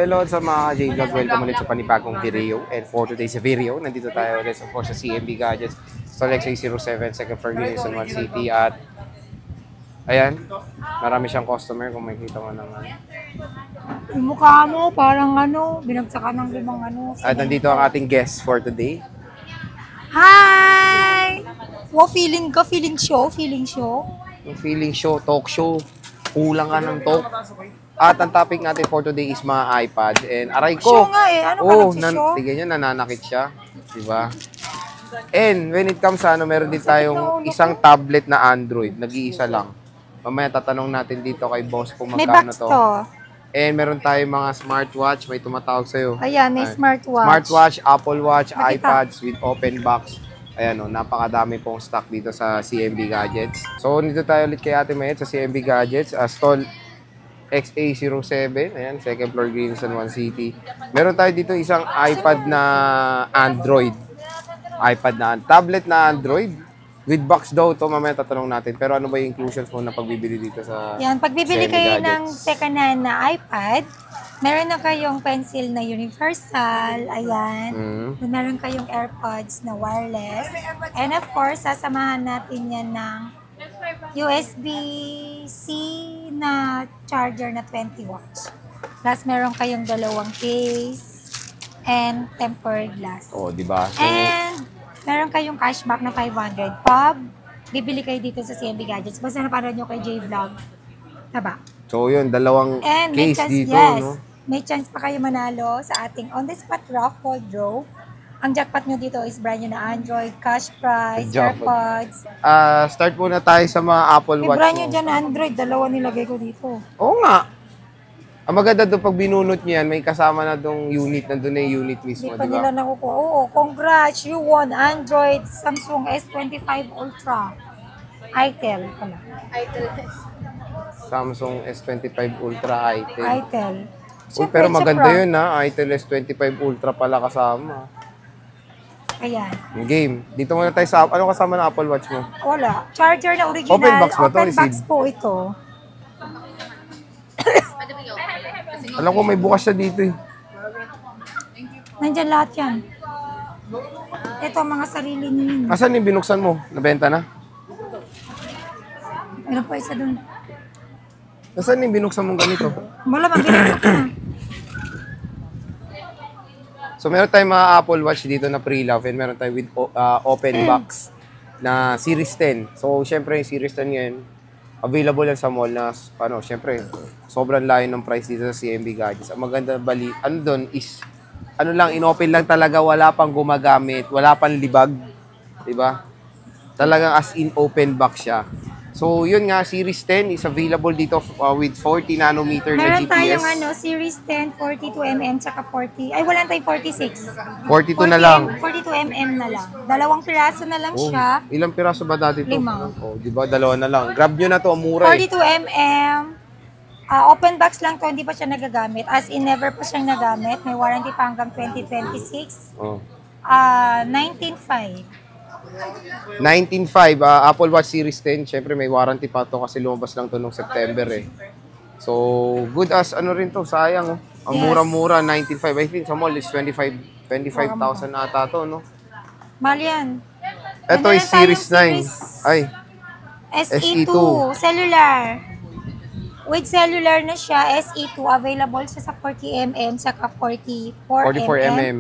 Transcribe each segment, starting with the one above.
hello sa mga J-Vlog. Welcome ulit sa panibagong video. And for today's video, nandito tayo ulit of course sa CMB Gadgets. Stolex A07, second floor unit sa One City. At ayan, marami siyang customer kung makikita mo naman. Yung mukha mo, parang binagsakan ng limang At nandito ang ating guest for today. Hi! Wow, feeling show. Yung feeling show, talk show, kulang ka ng talk. At ang topic natin for today is mga iPad. And aray ko! Show nga eh, ano ka nagsishow? Tignan nyo, nananakit siya. Diba? And when it comes sa meron din tayong isang tablet na Android. Nag-iisa lang. Mamaya tatanong natin dito kay boss kung May magkano box to. And meron tayong mga smartwatch. May tumatawag sa'yo. Ayan, may smartwatch. Smartwatch, Apple Watch, Makita. iPads with open box. Ayan o, napakadami pong stock dito sa CMB Gadgets. So, nito tayo ulit kay Ate Mayet sa CMB Gadgets. Stall XA07. Ayan, second floor Greenson, One City. Meron tayo dito isang iPad na Android. Tablet na Android. With box daw to, mamaya tatanong natin. Pero ano ba yung inclusions mo na pagbibili dito sa Yan, pagbibili CMB kayo Gadgets? ng second hand na iPad, meron na kayong pencil na universal, ayan. Meron kayong AirPods na wireless. And of course, sasamahan natin yan ng USB-C na charger na 20 watts. Plus, meron kayong dalawang case and tempered glass. Oh, di ba? So, And meron kayong cashback na 500 pag bibili kayo dito sa CMB Gadgets. Basta napanood nyo kay J-Vlog. Diba? so yun, dalawang And may case chance, dito, yes, no? may chance pa kayo manalo sa ating on-the-spot raffle draw. Ang jackpot nyo dito is brand new na Android, cash prize, Jackpot. AirPods. Start muna tayo sa mga Apple May Watch brand new mo. dyan na Android, dalawa nilagay ko dito. Oo nga. Ang maganda doon pag binunot niyo yan, may kasama na doong unit, nandun na yung unit mismo, Hindi pa di nila ba? nakukuha. Oo, congrats, you won Android Samsung S25 Ultra. Itel pala. Samsung S25 Ultra Itel. Itel. Uy, pero maganda yun ha, Itel S25 Ultra pala kasama. Ayan. Yung game. Dito muna tayo sa, ano kasama ng Apple Watch mo? Wala. Charger na original. Open box ba to? Open box Receive? po ito. Alam ko may bukas siya dito eh. Nandyan lahat yan. Ito ang mga sarili ninyo. Asan yung binuksan mo? Nabenta na? Meron pa isa dun. Asan yung binuksan mong ganito? Malamang binagsak na. So meron tayong mga Apple Watch dito na pre-love and meron tayong with open box na Series 10. So syempre yung Series 10 ngayon, available yan sa mall na syempre sobrang layo ng price dito sa CMB Gadgets. Ang maganda doon is lang, inopen lang talaga, wala pang gumagamit, wala pang libag, 'di ba? Talagang as in open box siya. So, yun nga, Series 10 is available dito with 40 nanometer na Meron GPS. tayong Series 10, 42mm, tsaka 40. Ay, wala tayong 46. 42 na lang. 42mm na lang. Dalawang piraso na lang siya. Ilang piraso ba dati ito? 5. Oh, di ba? Dalawa na lang. Grab nyo na to, ang mura eh. 42mm. Open box lang to, hindi pa siya nagagamit. As in, never pa siyang nagamit. May warranty pa hanggang 2026. Oh. 19.5. 19.5, Apple Watch Series 10. Syempre may warranty pa to kasi lumabas lang to nung September eh. So, good as rin to, sayang oh. Ang Yes. mura-mura, 19.5. I think sa mall is 25,000 ata to, no? Mahal yan. Ito Meron is Series tayong 9. Ay, SE2, SE2. cellular. With cellular na siya, SE2, available siya sa 40mm, saka 44mm. 44mm.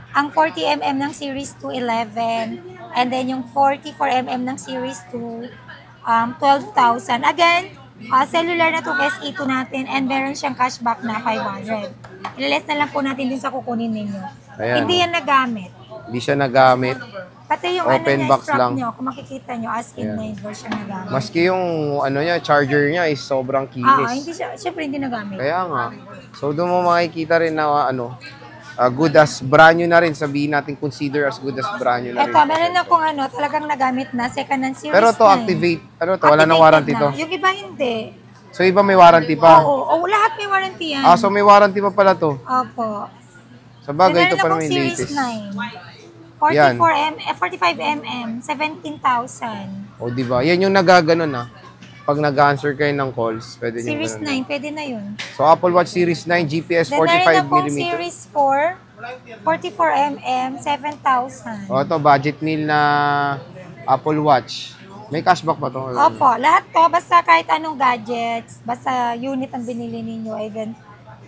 Ang 40mm ng Series 2, 11. And then yung 44mm ng Series 2, 12,000. Again, cellular na itong SE2 natin and meron siyang cashback na 500. Ilaless na lang po natin din sa kukunin ninyo. Ayan. Hindi yan nagamit. Hindi siya nagamit. Pati yung Open niya, box strap lang. nyo, kung makikita nyo, as in na yung version nagamit. Maski yung charger niya is sobrang Hindi kinis. siya, syempre hindi nagamit. Kaya nga. So doon mo makikita rin na good as brand new na rin. Sabihin natin consider as good as brand new na rin. Ito, meron akong talagang nagamit na, second hand Series Pero to 9. activate, wala nang warranty to. Yung iba hindi. So iba may warranty pa. Oo, lahat may warranty yan. So may warranty pa pala to. Opo. Sa bagay, ito Meron pa akong naman yung Series latest. 9. Yan. 45mm, 17,000. O, di ba? Yan yung nagaganon pag nag-answer kayo ng calls, pwede nyo Series 9, pwede na yun. So, Apple Watch Series 9, GPS Then, meron akong 45mm. Series 4, 44mm, 7,000. O, ito, budget meal na Apple Watch. May cashback ba ito? Opo, lahat to, basta kahit anong gadgets, basta unit ang binili ninyo, even,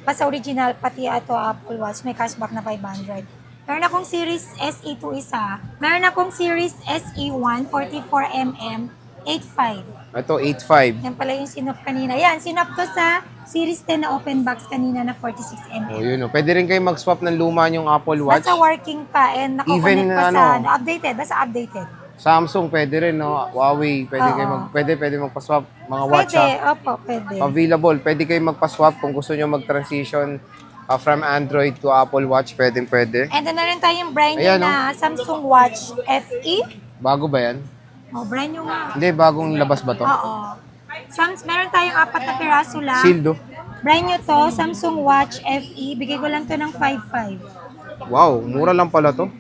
basta original, pati ito Apple Watch, may cashback na 500. Meron akong Series SE2 isa. Meron akong Series SE1, 44mm, 8.5. Ito, 8.5. Yan pala yung sinop kanina. Yan, sinop to sa Series 10 na open box kanina na 46mm. O, yun o. Pwede rin kayo mag-swap ng luma yung Apple Watch. Basta working pa and Even, nakakonect pa sa ano, updated. Basta updated. Samsung, pwede rin, no? Huawei, pwede Oo. kayo pwede magpa-swap. Mga watch, Pwede, opo, pwede. available. Pwede kayo magpa-swap kung gusto nyo mag-transition from Android to Apple Watch. Pwede. And then meron tayong brand new Ayan, na Samsung Watch FE. Bago ba yan? Oh, brand new nga. Hindi, bagong labas ba to? Oo. Meron tayong 4 na piraso lang. Sealed, oh. Brand new to, Samsung Watch FE. Bigay ko lang to ng 5.5. Wow, mura lang pala to.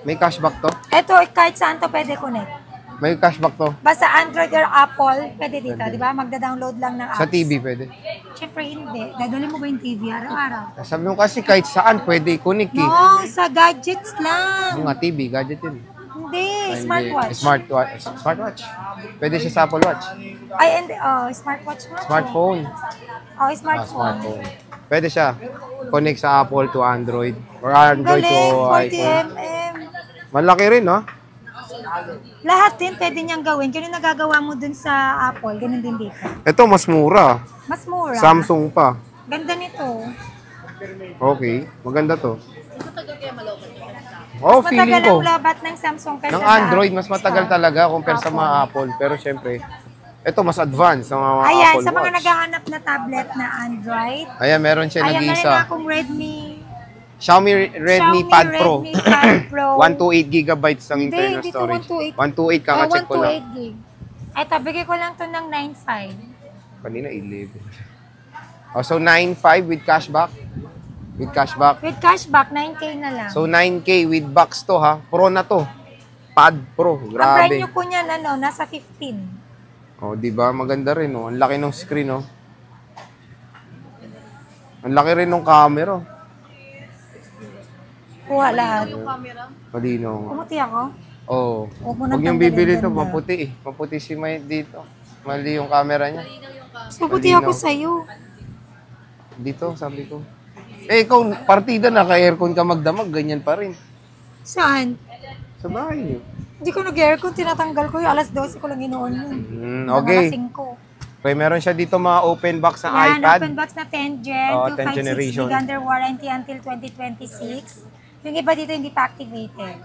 May cashback to? Ito, kahit saan to pwede connect. May cashback to? Basta Android or Apple, pwede dito, di ba? Magda-download lang ng apps. Sa TV pwede? Siyempre hindi. Dadali mo ba yung TV araw-araw? Sabi mo kasi kahit saan pwede i-connect eh. No, sa gadgets lang. Yung nga TV, gadget yun. Hindi, Ay, smartwatch. hindi. Smartwatch. Pwede siya sa Apple Watch. Ay, and, smartwatch nga. Smartphone. Smartphone. Smartphone. Pwede siya. Connect sa Apple to Android. Or Android to Galing, iPhone. 40mm. Malaki rin, no? Lahat din pwede niyang gawin. Ganun nagagawa mo dun sa Apple, ganun din dito. Ito, mas mura. Mas mura. Samsung pa. Ganda nito. Okay. Maganda to. Oh, Mas feeling matagal ko. ang lobat ng Samsung kaysa Ng sa Android, mas matagal sa talaga compare sa mga Apple. Pero syempre, ito mas advanced ng mga Ayan, Apple sa mga Watch. naghahanap na tablet na Android. Ayan, meron siya Ayan, meron na nag-isa. akong Redmi Xiaomi Redmi Pad Pro. Redmi Pad Pro. 128 gigabytes ang Hindi, internal hindi to storage. 128. 128, kaka-check ko lang. 128 gig. Ito, bigay ko lang to ng 9.5. Kanina 11. Oh, so 9.5 with cashback. With cashback. With cashback, 9K na lang. So 9K with box to ha. Pro na to. Pad Pro. Ang brand new Grabe. ko niyan, nasa 15. Oh, di ba? Maganda rin oh. Ang laki ng screen oh. Ang laki rin ng camera. Kuha lahat. Malino nga. Pumuti ako. Oh. Huwag mo Huwag nang niyong tanggalin, bibili to, ganda. maputi eh. Maputi si May dito. Mali yung camera niya. Pumuti Malinaw. ako sa'yo. Dito, sabi ko. Eh, ikaw, partida na, ka-aircon ka magdamag, ganyan pa rin. Saan? Sa bahay niyo. Hindi ko nag-aircon, tinatanggal ko yung alas 12 ko lang inuon yun. Okay. Alas 5. Okay, meron siya dito mga open box na Yan, iPad. open box na 10 Gen, Oh, 256 10th generation. gig under warranty until 2026. Yung iba dito hindi pa activated.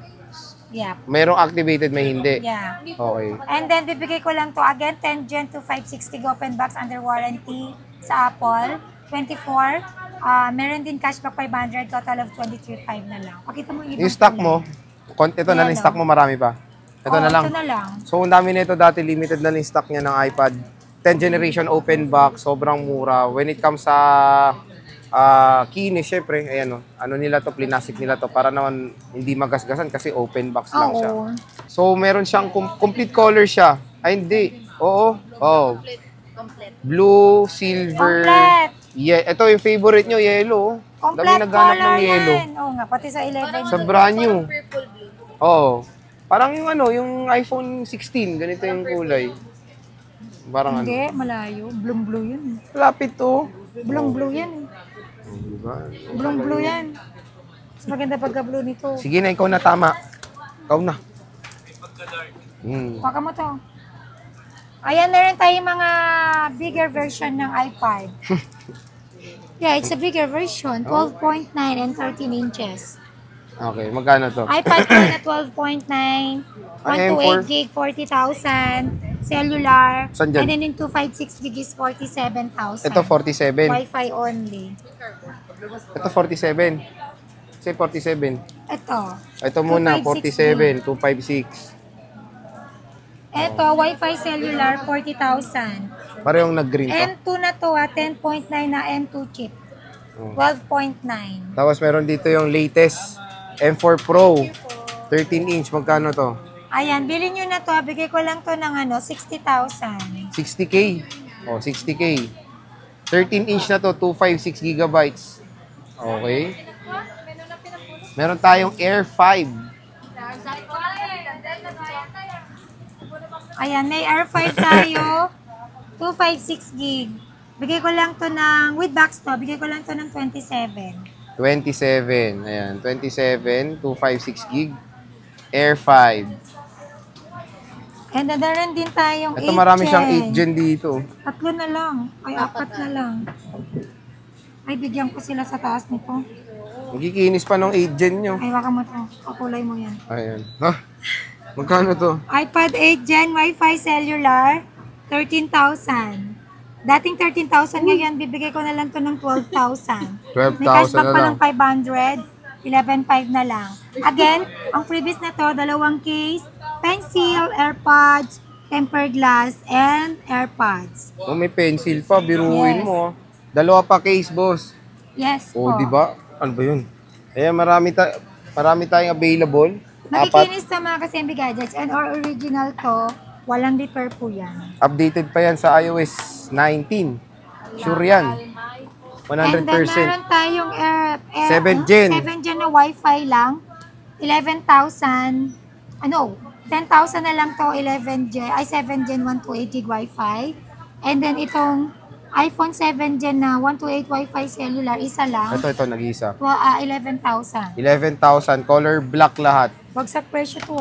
Yeah. Merong activated, may hindi. Yeah. Okay. And then, bibigay ko lang to again, 10 Gen 256 gig open box under warranty sa Apple. 24. Meron din cashback 500, total of 23.5 na lang. Pakita mo yung ibang Yung stock kulay. mo, ito na lang yung stock mo, marami pa. Ito na lang. Ito na lang. So, ang dami nito dati, limited na lang yung stock niya ng iPad. 10th generation open box, sobrang mura. When it comes sa kinis, syempre, ayan o. Ano nila to, plinastic nila to, para naman hindi magasgasan kasi open box lang siya. Oo. So, meron siyang complete color siya. Ay, hindi. Oo. Oh. Blue, silver. Complete. Yeah, ito yung favorite nyo, yellow. Dami Complete naghanap color ng yellow. yan. Oo nga, pati sa 11. Sa brand new. Oo. Parang yung yung iPhone 16, ganito yung kulay. Parang Hindi, malayo. Blue yun. Lapit to. Blue yan. Blue yan. Mas maganda pagka-blue nito. Sige na, ikaw na tama. Ikaw na. Baka mo to. Ayan, meron tayong mga bigger version ng iPad. Yeah, it's a bigger version. 12.9 and 13 inches. Okay, magkano to? iPad Pro na 12.9, Ano 128 gig, 40,000, cellular, Saan dyan? and then yung 256 gig is 47,000. Ito 47. Wi-Fi only. Ito 47. Say 47. Ito Muna, 256 47, 256. Ito, Wi-Fi cellular, 40,000. Parehong nag-green pa. M2 na to, 10.9 na M2 chip. Oh. 12.9. Tapos meron dito yung latest M4 Pro. 13 inch, magkano to? Ayan, bilhin nyo na to. Bigay ko lang to ng 60,000. 60K. Oh, 60K. 13-inch na to, 256 gigabytes. Okay. Meron tayong Air 5. Ayan, may R5 tayo. 256 gig. Bigay ko lang to ng, with box to, bigay ko lang to ng 27. 27. Ayan, 27, 256 gig. Air 5. And then, meron din tayong 8 Ito marami siyang 8 gen dito. 3 na lang. Ay, 4 na lang. Ay, bigyan ko sila sa taas nito. Magkikinis pa ng 8 gen nyo. Ay, waka mo to. Kakulay mo yan. Ayan. Ha? Magkano to? iPad 8 Gen Wi-Fi cellular, 13,000. Dating 13,000 ngayon, bibigay ko na lang to ng 12,000. 12,000 May cashback na pa lang. ng 500, 11,500 na lang. Again, ang freebies na to, 2 case, pencil, AirPods, tempered glass, and AirPods. Oh, may pencil pa. Biruin Yes. mo. 2 pa case, boss. Yes Oh, po. di ba? Ano ba yun? Ayan, marami tayong available. 4. Nakikinis sa mga kasembi gadgets and or original to, walang repair po yan. Updated pa yan sa iOS 19. Sure yan. 100%. And then meron tayong 7 Gen. 7 Gen na Wi-Fi lang. 11,000. 10,000 na lang to, 11 Gen, ay 7 Gen 128 gig Wi-Fi. And then itong iPhone 7 Gen na 128 Wi-Fi cellular, isa lang. Ito, nag-isa. 11,000. 11,000. Color black lahat. Bagsak presyo to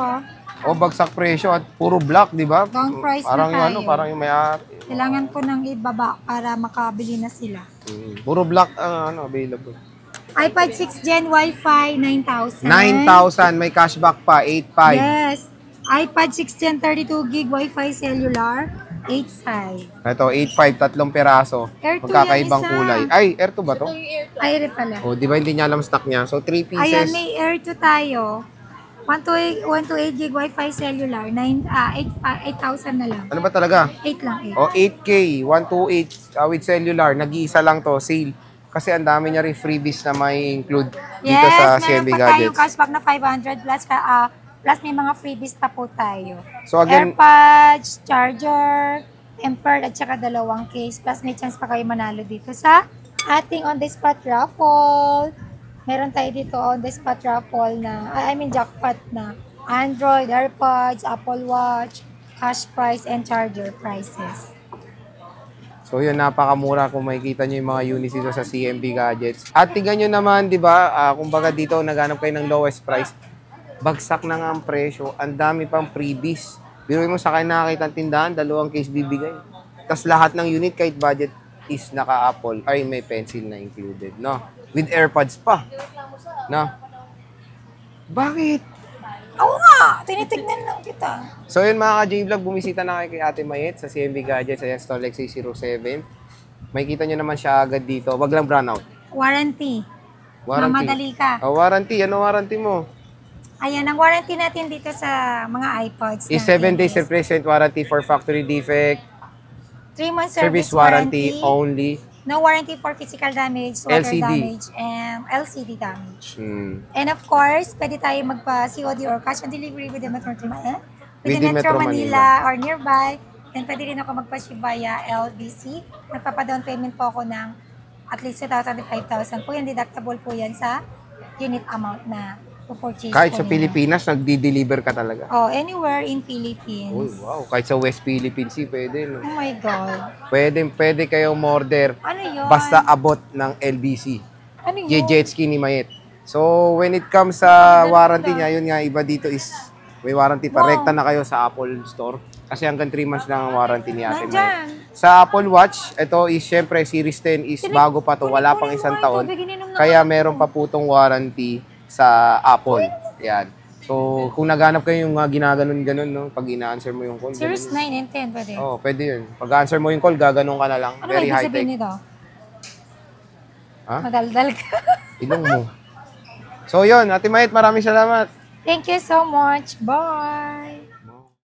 O, bagsak presyo at puro black, di ba? Down price Parang na yung tayo. parang yung may Kailangan ko nang ibaba para makabili na sila. puro black available. iPad 6 Gen Wi-Fi, 9,000. 9,000. May cashback pa. 8,500. Yes. iPad 6 Gen 32 gig Wi-Fi cellular, 8,500. Ito, 8,500. 3 peraso. Air 2 Magkakaibang yan isa. kulay. Ay, Air 2 ba to? Ay, rin pala. O, di ba hindi niya alam stock niya? So, 3 pieces. Ayan, may Air 2 tayo. 128 gig Wi-Fi cellular, 8,000 na lang. Ano ba talaga? 8 lang, 8. O, 8K, 128 with cellular. Nag-iisa lang to, sale. Kasi ang dami niya rin freebies na may include dito sa CMB meron pa tayong Gadgets. cashback na 500 plus may mga freebies pa po tayo. So again, AirPods, charger, tempered at saka 2 case. Plus may chance pa kayo manalo dito sa ating on-the-spot raffle. Meron tayo dito on-the-spot raffle na, jackpot na Android, AirPods, Apple Watch, cash prize, and charger prices. so yun, napakamura kung makikita nyo yung mga units dito sa CMB Gadgets. At tingnan nyo naman, di ba, kumbaga dito, naghanap kayo ng lowest price. Bagsak na nga ang presyo. Ang dami pang freebies. Biruin mo sa kayo nakakita ang tindahan, 2 case bibigay. Tapos lahat ng unit, kahit budget is naka-Apple, ay may pencil na included, no? With AirPods pa. No? Bakit? Oo nga! Tinitignan lang kita. So yun mga ka-J-Vlog, bumisita na kayo kay Ate Mayet sa CMB Gadgets. Ayan, Store Lexus 07. Makikita nyo naman siya agad dito. Wag lang brownout. Warranty. Mamadali ka. Oh, warranty. Ano warranty mo? Ayan, ang warranty natin dito sa mga iPods. Is 7 days replacement warranty for factory defect. 3 months Service warranty only. No warranty for physical damage, water LCD. damage, and LCD damage. Hmm. And of course, pwede tayo magpa-COD or cash on delivery with the Metro Manila, Within Metro Manila or nearby. And pwede rin ako magpa-ship via LBC. Nagpapa-down payment po ako ng at least 2,000 to 5,000 po. Yan, deductible po yan sa unit amount na purchase Kahit sa po ninyo. Pilipinas, nagdi-deliver ka talaga. Oh, anywhere in Uy, Philippines. wow. Kahit sa West Philippines, pwede, no? Oh my God. Pwede kayong order Ano yun? basta abot ng LBC. Ano yun? Jet ski ni Mayet. So, when it comes sa warranty niya, yun nga, iba dito is may warranty pa. Wow. Rekta na kayo sa Apple Store. Kasi hanggang 3 months lang ang warranty ni Ate Mayet. Nandyan. Sa Apple Watch, ito is syempre Series 10 is bago pa to, wala pang isang taon. Kaya meron pa po tong warranty sa Apple. Yan. So, kung naghanap kayo yung ginaganon-ganon, no? Pag ina-answer mo yung call. Series ganun. 9 and 10 pwede. Oh, pwede yun. Pag answer mo yung call, gaganon ka na lang. Ano ba Very ibig high-tech. sabihin nito? Ha? Madaldal ka. Ilong mo. So, yun. Ate Mayet, maraming salamat. Thank you so much. Bye!